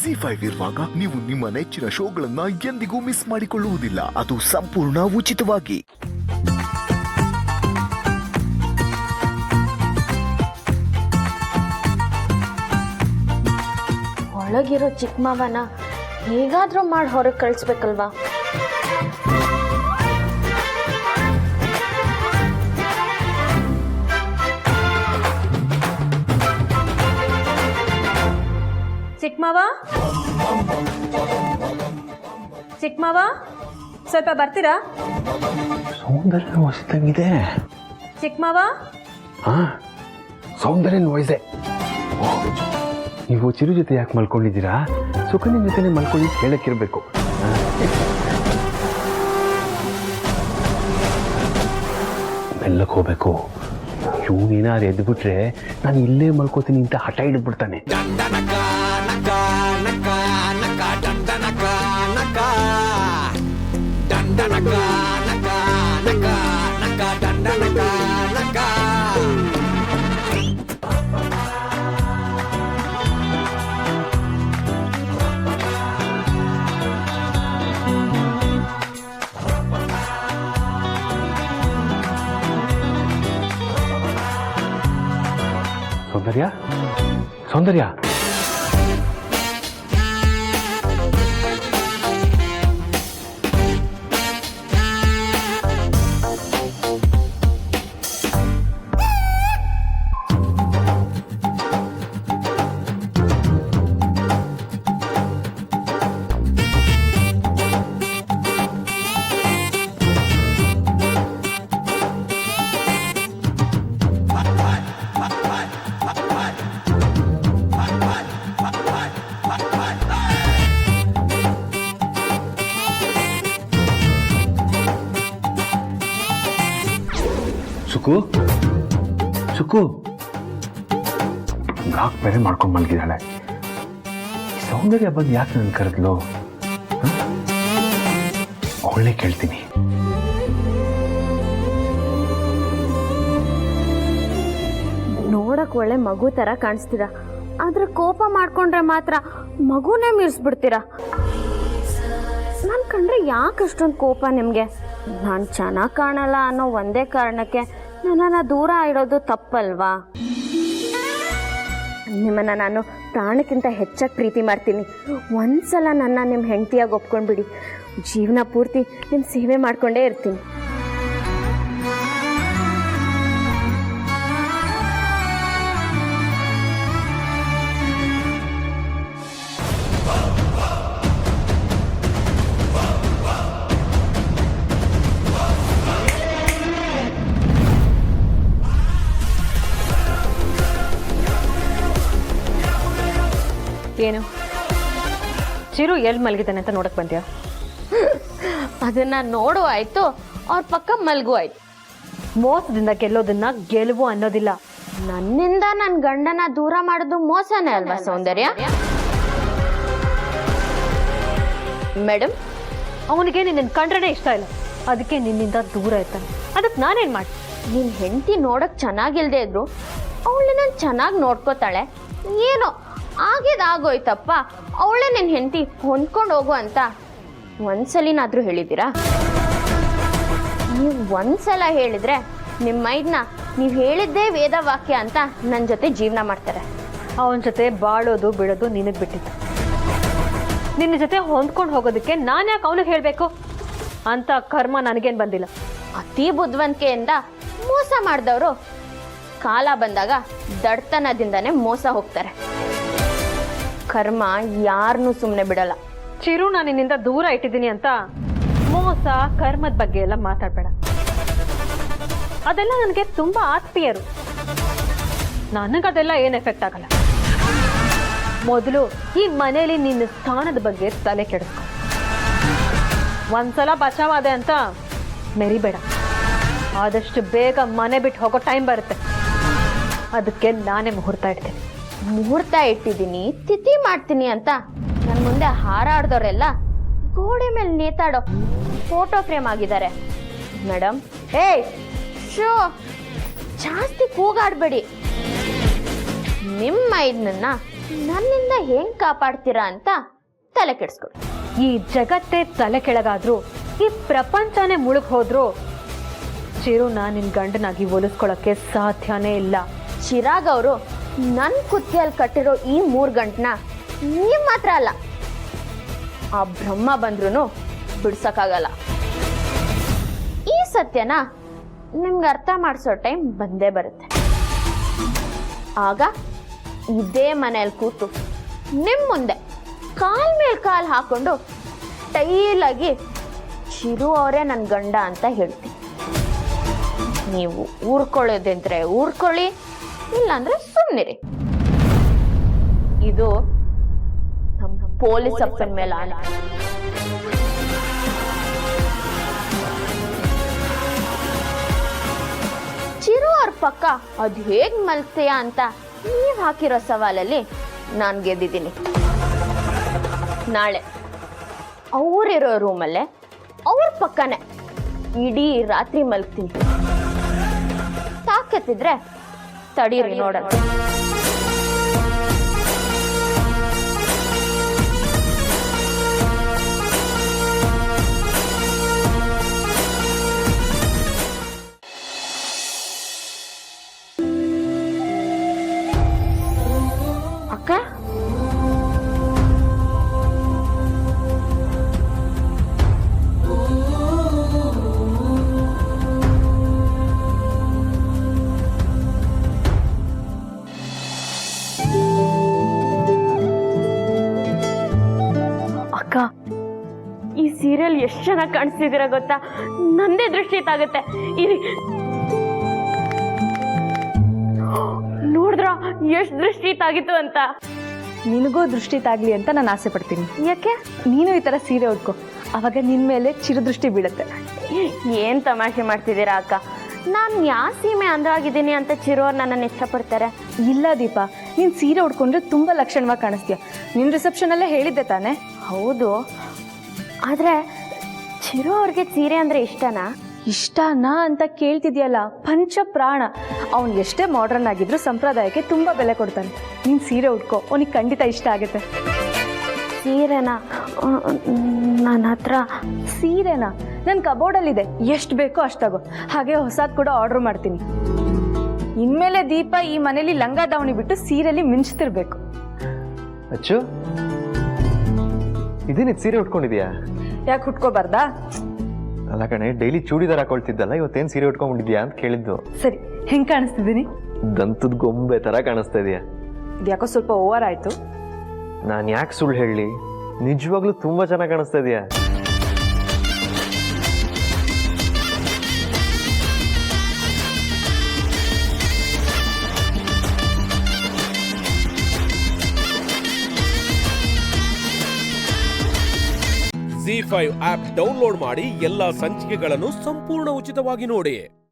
ZEE5 ಇರುವಾಗ ನೀವು ನಿಮ್ಮ ನೆಚ್ಚಿನ ಶೋಗಳನ್ನ ಎಂದಿಗೂ ಮಿಸ್ ಮಾಡಿಕೊಳ್ಳುವುದಿಲ್ಲ. ಅದು ಸಂಪೂರ್ಣ ಉಚಿತವಾಗಿ. ಒಳಗಿರೋ ಚಿಕ್ಕ ಮಾವನ ಹೇಗಾದ್ರೂ ಮಾಡಿ ಹೊರಗೆ ಕಳಿಸ್ಬೇಕಲ್ವಾ? ಚಿಕ್ಕಮಾವ, ಚಿಕ್ಕಮಾವ, ಸ್ವಲ್ಪ ಬರ್ತೀರಾ? ಸೌಂದರ್ಯ ವಯಸ್ಸಂಗಿದೆ. ಚಿಕ್ಕಮಾವ, ಹಾ, ಸೌಂದರ್ಯನ ವಯಸ್ಸೆ. ನೀವು ಚಿರು ಜೊತೆ ಯಾಕೆ ಮಲ್ಕೊಂಡಿದ್ದೀರಾ? ಸುಕನ್ಯ ಜೊತೆನೆ ಮಲ್ಕೊಳ್ಳಿ ಹೇಳಕ್ಕಿರ್ಬೇಕು. ಮೆಲ್ಲಕ್ಕೆ ಹೋಗ್ಬೇಕು. ಇವನೇನಾರು ಎದ್ಬಿಟ್ರೆ ನಾನು ಇಲ್ಲೇ ಮಲ್ಕೋತೀನಿ ಅಂತ ಹಠ ಹಿಡಿದ್ಬಿಡ್ತಾನೆ. ಸೌಂದರ್ಯ, ಸೌಂದರ್ಯ, ಸುಕು, ಸುಕು, ಗಾಕ್ ಬೇರೆ ಮಾಡ್ಕೊಂಡು ಮಲಗಿದ್ದಾಳೆ. ಸೌಂದರ್ಯ ಬಂದು ಯಾಕೆ ನನ್ನ ಕರೆದ್ಲು? ಅವಳನ್ನೇ ಕೇಳ್ತೀನಿ. ನೋಡಕ್ ಒಳ್ಳೆ ಮಗು ತರ ಕಾಣಿಸ್ತೀರಾ, ಆದ್ರೆ ಕೋಪ ಮಾಡ್ಕೊಂಡ್ರೆ ಮಾತ್ರ ಮಗುನೇ ಮೀರಿಸ್ಬಿಡ್ತೀರಾ. ನಾನು ಕಂಡ್ರೆ ಯಾಕೆ ಅಷ್ಟೊಂದು ಕೋಪ ನಿಮಗೆ? ನಾನು ಚೆನ್ನಾಗಿ ಕಾಣಲ್ಲ ಅನ್ನೋ ಒಂದೇ ಕಾರಣಕ್ಕೆ ನನ್ನನ್ನು ದೂರ ಇಡೋದು ತಪ್ಪಲ್ವಾ? ನಿಮ್ಮನ್ನು ನಾನು ಪ್ರಾಣಕ್ಕಿಂತ ಹೆಚ್ಚಾಗಿ ಪ್ರೀತಿ ಮಾಡ್ತೀನಿ. ಒಂದ್ಸಲ ನನ್ನ ನಿಮ್ಮ ಹೆಂಡತಿಯಾಗಿ ಒಪ್ಕೊಂಡ್ಬಿಡಿ, ಜೀವನ ಪೂರ್ತಿ ನಿಮ್ಮ ಸೇವೆ ಮಾಡಿಕೊಂಡೇ ಇರ್ತೀನಿ. ಏನು ಚಿರು ಎಲ್ಲಿ ಮಲಗಿದ್ದಾನೆ ಅಂತ ನೋಡಕ್ ಬಂದ್ಯಾ? ಅದನ್ನ ನೋಡು ಆಯ್ತು, ಅವ್ರ ಪಕ್ಕ ಮಲ್ಗೂ ಆಯ್ತು. ಮೋಸದಿಂದ ಗೆಲ್ಲೋದನ್ನ ಗೆಲುವು ಅನ್ನೋದಿಲ್ಲ. ನನ್ನಿಂದ ನನ್ನ ಗಂಡನ ದೂರ ಮಾಡೋದು ಮೋಸನೇ ಅಲ್ವಾ ಸೌಂದರ್ಯ? ಮೇಡಮ್, ಅವನಿಗೆ ನಿನ್ನ ಕಂಡ್ರೇ ಇಷ್ಟ ಇಲ್ಲ, ಅದಕ್ಕೆ ನಿನ್ನಿಂದ ದೂರ ಇರ್ತಾನೆ. ಅದಕ್ಕೆ ನಾನೇನ್ ಮಾಡಿ? ನಿನ್ ಹೆಂಡತಿ ನೋಡಕ್ ಚೆನ್ನಾಗಿಲ್ದೇ ಇದ್ರು ಅವಳನ್ನ ನಾನು ಚೆನ್ನಾಗಿ ನೋಡ್ಕೋತಾಳೆ. ಏನೋ ಆಗಿದಾಗೋಯ್ತಪ್ಪ, ಅವಳೇ ನಿನ್ನ ಹೆಂಡತಿ ಹೊಂದ್ಕೊಂಡು ಹೋಗು ಅಂತ ಒಂದ್ಸಲಿನಾದ್ರೂ ಹೇಳಿದ್ದೀರಾ? ನೀವು ಒಂದ್ಸಲ ಹೇಳಿದ್ರೆ ನಿಮ್ಮ ಮೈದ್ನ ನೀವು ಹೇಳಿದ್ದೇ ವೇದ ವಾಕ್ಯ ಅಂತ ನನ್ನ ಜೊತೆ ಜೀವನ ಮಾಡ್ತಾರೆ. ಅವನ ಜೊತೆ ಬಾಳೋದು ಬಿಡೋದು ನಿನಗೆ ಬಿಟ್ಟಿತ್ತು. ನಿನ್ನ ಜೊತೆ ಹೊಂದ್ಕೊಂಡು ಹೋಗೋದಕ್ಕೆ ನಾನು ಯಾಕೆ ಅವನಿಗೆ ಹೇಳಬೇಕು ಅಂತ ಕರ್ಮ ನನಗೇನು ಬಂದಿಲ್ಲ. ಅತಿ ಬುದ್ಧಿವಂತಿಕೆಯಿಂದ ಮೋಸ ಮಾಡಿದವರು ಕಾಲ ಬಂದಾಗ ದಡ್ತನದಿಂದನೇ ಮೋಸ ಹೋಗ್ತಾರೆ. ಕರ್ಮ ಯಾರನ್ನೂ ಸುಮ್ಮನೆ ಬಿಡಲ್ಲ. ಚಿರು ನಾನು ನಿನ್ನಿಂದ ದೂರ ಇಟ್ಟಿದ್ದೀನಿ ಅಂತ ಮೋಸ ಕರ್ಮದ ಬಗ್ಗೆ ಎಲ್ಲ ಮಾತಾಡಬೇಡ. ಅದೆಲ್ಲ ನನಗೆ ತುಂಬಾ ಆತ್ಮೀಯರು, ನನಗದೆಲ್ಲ ಏನು ಎಫೆಕ್ಟ್ ಆಗಲ್ಲ. ಮೊದಲು ಈ ಮನೆಯಲ್ಲಿ ನಿನ್ನ ಸ್ಥಾನದ ಬಗ್ಗೆ ತಲೆ ಕೆಡಿಸ್ಕೊ. ಒಂದ್ಸಲ ಬಚಾವಾದೆ ಅಂತ ಮೆರಿಬೇಡ. ಆದಷ್ಟು ಬೇಗ ಮನೆ ಬಿಟ್ಟು ಹೋಗೋ ಟೈಮ್ ಬರುತ್ತೆ. ಅದಕ್ಕೆ ನಾನೇ ಮುಹೂರ್ತ ಇಡ್ತೀನಿ. ಮುಹೂರ್ತ ಇಟ್ಟಿದ್ದೀನಿ, ತಿಥಿ ಮಾಡ್ತೀನಿ ಅಂತ ನನ್ನ ಮುಂದೆ ಹಾರಾಡ್ದವರೆಲ್ಲ ಗೋಡೆ ಮೇಲೆ ನೇತಾಡೋ ಫೋಟೋ ಫ್ರೇಮ್ ಆಗಿದ್ದಾರೆ ಮೇಡಮ್. ಏಯ್ ಶೋ, ಜಾಸ್ತಿ ಕೂಗಾಡ್ಬೇಡಿ. ನಿಮ್ಮ ಇದನ್ನ ನನ್ನಿಂದ ಹೆಂಗ್ ಕಾಪಾಡ್ತೀರಾ ಅಂತ ತಲೆ ಕೆಡಿಸ್ಕೊಡಿ. ಈ ಜಗತ್ತೇ ತಲೆ ಕೆಳಗಾದ್ರೂ ಈ ಪ್ರಪಂಚನೇ ಮುಳುಗ್ ಹೋದ್ರು ಚಿರುನ ನಿನ್ ಗಂಡನಾಗಿ ಹೋಲಿಸ್ಕೊಳಕ್ಕೆ ಸಾಧ್ಯನೇ ಇಲ್ಲ. ಚಿರಾಗ್ ಅವರು ನನ್ನ ಕುತ್ತಿಯಲ್ಲಿ ಕಟ್ಟಿರೋ ಈ 3 ಗಂಟನ್ನ ನಿಮ್ ಮಾತ್ರ ಅಲ್ಲ, ಆ ಬ್ರಹ್ಮ ಬಂದ್ರೂ ಬಿಡ್ಸಕ್ಕಾಗಲ್ಲ. ಈ ಸತ್ಯನ ನಿಮ್ಗೆ ಅರ್ಥ ಮಾಡಿಸೋ ಟೈಮ್ ಬಂದೇ ಬರುತ್ತೆ. ಆಗ ಇದೇ ಮನೆಯಲ್ಲಿ ಕೂತು ನಿಮ್ಮ ಮುಂದೆ ಕಾಲ್ ಮೇಲೆ ಕಾಲ್ ಹಾಕೊಂಡು ಟೈಲಾಗಿ ಚಿರು ಅವರೇ ನನ್ನ ಗಂಡ ಅಂತ ಹೇಳ್ತೀನಿ. ನೀವು ಊರ್ಕೊಳ್ಳೋದಂದ್ರೆ ಊರ್ಕೊಳ್ಳಿ, ಇಲ್ಲಾಂದ್ರೆ ಸುಮ್ಮನಿರಿ. ಇದು ನಮ್ಮ ಪೊಲೀಸ್ ಅಪ್ಪನ ಮೇಲೆ ಆಣೆ. ಚಿರು ಅವ್ರ ಪಕ್ಕ ಅದು ಹೇಗ್ ಮಲ್ಸ್ತೀಯ ಅಂತ ನೀವ್ ಹಾಕಿರೋ ಸವಾಲಲ್ಲಿ ನಾನು ಗೆದ್ದಿದ್ದೀನಿ. ನಾಳೆ ಅವರಿರೋ ರೂಮಲ್ಲೇ ಅವ್ರ ಪಕ್ಕನೇ ಇಡೀ ರಾತ್ರಿ ಮಲ್ಗ್ತೀನಿ. ತಾಕತ್ತಿದ್ರೆ ತಡೀರಿ ನೋಡೋಣ. ಅಕ್ಕ, ಅಕ್ಕ, ಈ ಸೀರಿಯಲ್ ಎಷ್ಟು ಚೆನ್ನಾಗಿ ಕಾಣಿಸ್ತಿದ್ದೀರಾ ಗೊತ್ತಾ? ನಂದೇ ದೃಷ್ಟಿ ತಾಗುತ್ತೆ. ಇರಿ, ನೋಡಿದ್ರ ಎಷ್ಟು ದೃಷ್ಟಿ ತಾಗಿತ್ತು ಅಂತ. ನಿನಗೂ ದೃಷ್ಟಿ ತಾಗ್ಲಿ ಅಂತ ನಾನು ಆಸೆ ಪಡ್ತೀನಿ. ಯಾಕೆ? ನೀನು ಈ ತರ ಸೀರೆ ಉಟ್ಕೋ, ಅವಾಗ ನಿನ್ ಮೇಲೆ ಚಿರದೃಷ್ಟಿ ಬೀಳುತ್ತೆ. ಏನ್ ತಮಾಷೆ ಮಾಡ್ತಿದ್ದೀರಾ ಅಕ್ಕ? ನಾನು ಯಾವ ಸೀಮೆ ಅಂದವಾಗಿದ್ದೀನಿ ಅಂತ ಚಿರೋರ್ ನನ್ನನ್ನು ಇಷ್ಟಪಡ್ತಾರೆ? ಇಲ್ಲ ದೀಪ, ನೀನ್ ಸೀರೆ ಉಟ್ಕೊಂಡ್ರೆ ತುಂಬಾ ಲಕ್ಷಣವಾಗಿ ಕಾಣಿಸ್ತೀಯ. ನಿನ್ ರಿಸೆಪ್ಷನ್ ಅಲ್ಲೇ ಹೇಳಿದ್ದೆ ತಾನೆ? ಹೌದು, ಆದ್ರೆ ಚಿರೋ ಅವ್ರಿಗೆ ಸೀರೆ ಅಂದ್ರೆ ಇಷ್ಟನಾ? ಇಷ್ಟನಾ ಅಂತ ಕೇಳ್ತಿದ್ಯಲ್ಲ, ಪಂಚ ಪ್ರಾಣ. ಅವ್ನು ಎಷ್ಟೇ ಮಾಡ್ರನ್ ಆಗಿದ್ರು ಸಂಪ್ರದಾಯಕ್ಕೆ ತುಂಬಾ ಬೆಲೆ ಕೊಡ್ತಾನೆ. ನೀನ್ ಸೀರೆ ಉಟ್ಕೋ, ಅವನಿಗೆ ಖಂಡಿತ ಇಷ್ಟ ಆಗುತ್ತೆ. ಸೀರೆನಾ? ನನ್ನ ಹತ್ರ ಸೀರೆನಾ? ನನ್ನ ಕಬೋರ್ಡಲ್ಲಿದೆ, ಎಷ್ಟು ಬೇಕೋ ಅಷ್ಟಾಗೋ. ಹಾಗೆ ಹೊಸದ್ ಕೂಡ ಆರ್ಡರ್ ಮಾಡ್ತೀನಿ. ಇನ್ಮೇಲೆ ದೀಪ ಈ ಮನೇಲಿ ಲಂಗ ದಾವಣಿ ಬಿಟ್ಟು ಸೀರೆಲಿ ಮಿಂಚ್ತಿರ್ಬೇಕು. ಅಚ್ಚು, ಇದೇನಿದ್ ಸೀರೆ ಉಟ್ಕೊಂಡಿದ್ಯಾ? ಯಾಕೆ ಹುಟ್ಕೋಬಾರ್ದಾ? ಅಲ್ಲ ಕಣೆ, ಡೈಲಿ ಚೂಡಿದಾರ್ ಹಾಕೊಳ್ತಿದ್ದಲ್ಲ, ಇವತ್ತೇನ್ ಸೀರೆ ಉಟ್ಕೊಂಡ್ಬಿಟ್ಟಿದ್ಯಾ ಅಂತ ಕೇಳಿದ್ದು. ಸರಿ, ಹೆಂಗ್ ಕಾಣಿಸ್ತಿದ್ದೀನಿ? ದಂತದ ಗೊಂಬೆ ತರ ಕಾಣಿಸ್ತಾ ಇದೆಯಾ. ಇದ್ಯಾಕೋ ಸ್ವಲ್ಪ ಓವರ್ ಆಯ್ತು. ನಾನು ಯಾಕೆ ಸುಳ್ಳು ಹೇಳಿ, ನಿಜವಾಗ್ಲೂ ತುಂಬಾ ಚೆನ್ನಾಗಿ ಕಾಣಿಸ್ತಾ ಇದೆಯಾ. ZEE5 ಆಪ್ ಡೌನ್ಲೋಡ್ ಮಾಡಿ ಎಲ್ಲಾ ಸಂಚಿಕೆಗಳನ್ನು ಸಂಪೂರ್ಣ ಉಚಿತವಾಗಿ ನೋಡಿ.